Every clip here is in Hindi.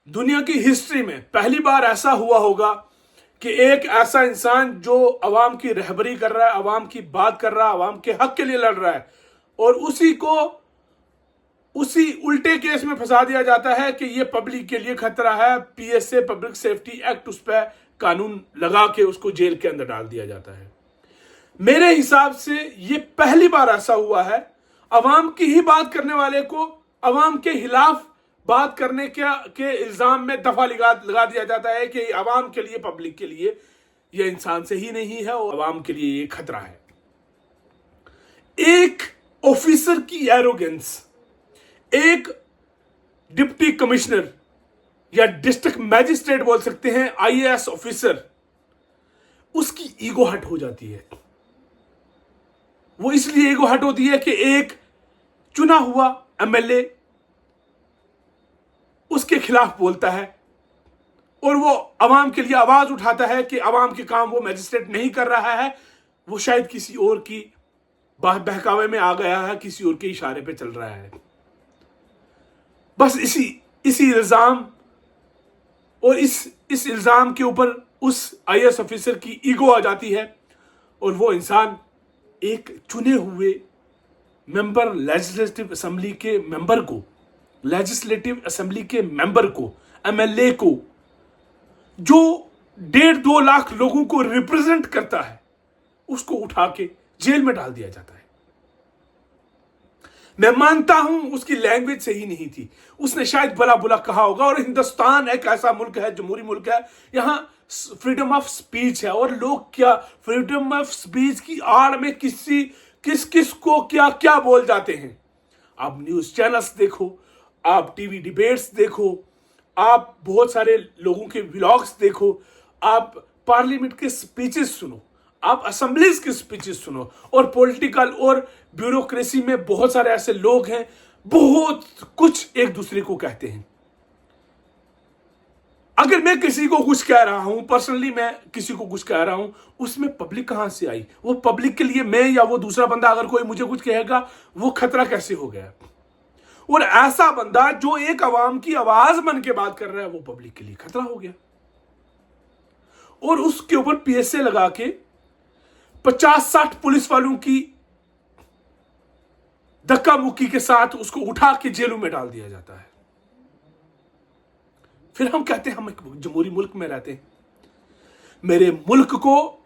दुनिया की हिस्ट्री में पहली बार ऐसा हुआ होगा कि एक ऐसा इंसान जो अवाम की रहबरी कर रहा है, अवाम की बात कर रहा है, अवाम के हक के लिए लड़ रहा है, और उसी को उसी उल्टे केस में फंसा दिया जाता है कि ये पब्लिक के लिए खतरा है। पीएसए, पब्लिक सेफ्टी एक्ट, उस पर कानून लगा के उसको जेल के अंदर डाल दिया जाता है। मेरे हिसाब से ये पहली बार ऐसा हुआ है। अवाम की ही बात करने वाले को अवाम के खिलाफ बात करने के इल्जाम में दफा लगा दिया जाता है कि अवाम के लिए, पब्लिक के लिए ये इंसान सही नहीं है और अवाम के लिए ये खतरा है। एक ऑफिसर की एरोगेंस, एक डिप्टी कमिश्नर या डिस्ट्रिक्ट मैजिस्ट्रेट बोल सकते हैं, आईएएस ऑफिसर, उसकी ईगो हट हो जाती है। वो इसलिए ईगो हट होती है कि एक चुना हुआ एमएलए उसके खिलाफ बोलता है और वो अवाम के लिए आवाज उठाता है कि अवाम के काम वो मैजिस्ट्रेट नहीं कर रहा है, वो शायद किसी और की बहकावे में आ गया है, किसी और के इशारे पे चल रहा है। बस इसी इल्जाम और इस इल्जाम के ऊपर उस आईएएस ऑफिसर की ईगो आ जाती है और वो इंसान एक चुने हुए मेंबर, लेजिस्लेटिव असेंबली के मेंबर को, एमएलए को, जो 1.5-2 लाख लोगों को रिप्रेजेंट करता है, उसको उठा के जेल में डाल दिया जाता है। मैं मानता हूं उसकी लैंग्वेज सही नहीं थी, उसने शायद भला बुला कहा होगा, और हिंदुस्तान एक ऐसा मुल्क है, जमहूरी मुल्क है, यहां फ्रीडम ऑफ स्पीच है, और लोग क्या फ्रीडम ऑफ स्पीच की आड़ में किस को क्या क्या बोल जाते हैं। आप न्यूज चैनल्स देखो, आप टीवी डिबेट्स देखो, आप बहुत सारे लोगों के व्लॉग्स देखो, आप पार्लियामेंट के स्पीचेस सुनो, आप असेंबलीज की स्पीचेस सुनो, और पॉलिटिकल और ब्यूरोक्रेसी में बहुत सारे ऐसे लोग हैं, बहुत कुछ एक दूसरे को कहते हैं। अगर मैं किसी को कुछ कह रहा हूं, पर्सनली मैं किसी को कुछ कह रहा हूं, उसमें पब्लिक कहां से आई? वो पब्लिक के लिए मैं या वो दूसरा बंदा अगर कोई मुझे कुछ कहेगा, वो खतरा कैसे हो गया? और ऐसा बंदा जो एक अवाम की आवाज बन के बात कर रहा है, वो पब्लिक के लिए खतरा हो गया। और उसके ऊपर पीएसए लगा के 50-60 पुलिस वालों की धक्का मुक्की के साथ उसको उठा के जेलों में डाल दिया जाता है। फिर हम कहते हैं हम एक जमहूरी मुल्क में रहते हैं। मेरे मुल्क को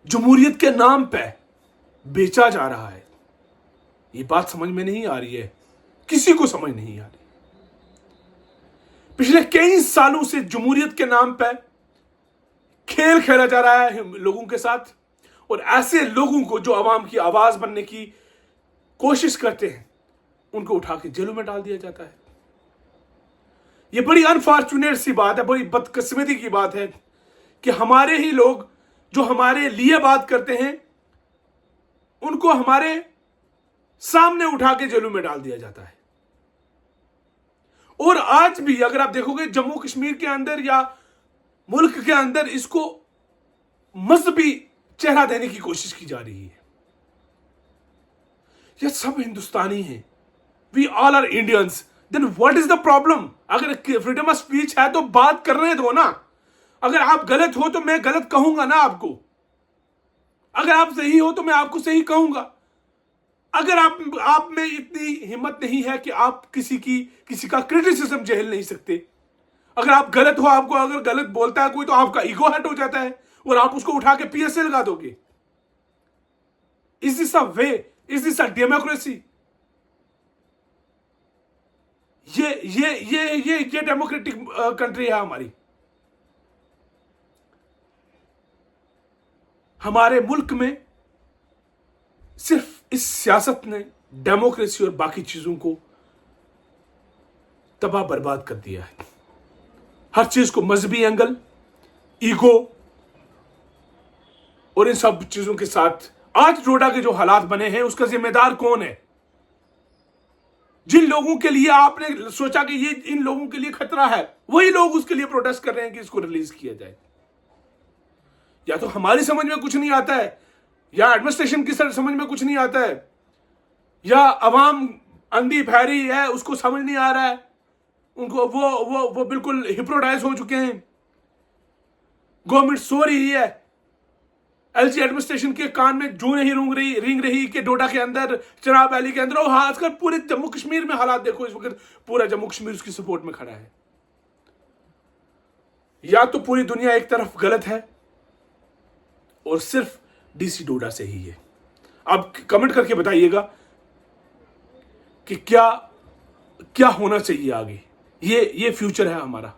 जमहूरियत के नाम पे बेचा जा रहा है। ये बात समझ में नहीं आ रही है, किसी को समझ नहीं आ रही। पिछले कई सालों से जमहूरियत के नाम पे खेल खेला जा रहा है लोगों के साथ, और ऐसे लोगों को जो आवाम की आवाज बनने की कोशिश करते हैं, उनको उठा के जेलों में डाल दिया जाता है। ये बड़ी अनफॉर्चुनेट सी बात है, बड़ी बदकिस्मती की बात है कि हमारे ही लोग जो हमारे लिए बात करते हैं, उनको हमारे सामने उठा के जेलों में डाल दिया जाता है। और आज भी अगर आप देखोगे जम्मू कश्मीर के अंदर या मुल्क के अंदर, इसको मजहबी चेहरा देने की कोशिश की जा रही है। ये सब हिंदुस्तानी हैं, we all are Indians. Then what is the problem? अगर फ्रीडम ऑफ स्पीच है तो बात करने दो ना। अगर आप गलत हो तो मैं गलत कहूंगा ना आपको, अगर आप सही हो तो मैं आपको सही कहूंगा। अगर आप में इतनी हिम्मत नहीं है कि आप किसी का क्रिटिसिज्म झेल नहीं सकते, अगर आप गलत हो, आपको अगर गलत बोलता है कोई, तो आपका ईगो हर्ट हो जाता है और आप उसको उठा के पीएसए लगा दोगे। Is this a way? Is this a democracy? ये डेमोक्रेटिक कंट्री है हमारी। हमारे मुल्क में सिर्फ इस सियासत ने डेमोक्रेसी और बाकी चीजों को तबाह बर्बाद कर दिया है। हर चीज को मजहबी एंगल, ईगो और इन सब चीजों के साथ आज डोडा के जो हालात बने हैं, उसका जिम्मेदार कौन है? जिन लोगों के लिए आपने सोचा कि ये इन लोगों के लिए खतरा है, वही लोग उसके लिए प्रोटेस्ट कर रहे हैं कि इसको रिलीज किया जाए। या तो हमारी समझ में कुछ नहीं आता है, या एडमिनिस्ट्रेशन की समझ में कुछ नहीं आता है, या अवाम अंधी बहरी है, उसको समझ नहीं आ रहा है, उनको वो बिल्कुल हिप्नोटाइज हो चुके हैं। गवर्नमेंट सो रही है, एलजी एडमिनिस्ट्रेशन के कान में जू नहीं रिंग रही कि डोडा के अंदर, चिनाब वैली के अंदर, और खासकर पूरे जम्मू कश्मीर में हालात देखो इस वक्त, पूरा जम्मू कश्मीर उसकी सपोर्ट में खड़ा है। या तो पूरी दुनिया एक तरफ गलत है और सिर्फ डीसी डोडा से ही है। आप कमेंट करके बताइएगा कि क्या क्या होना चाहिए आगे। ये फ्यूचर है हमारा।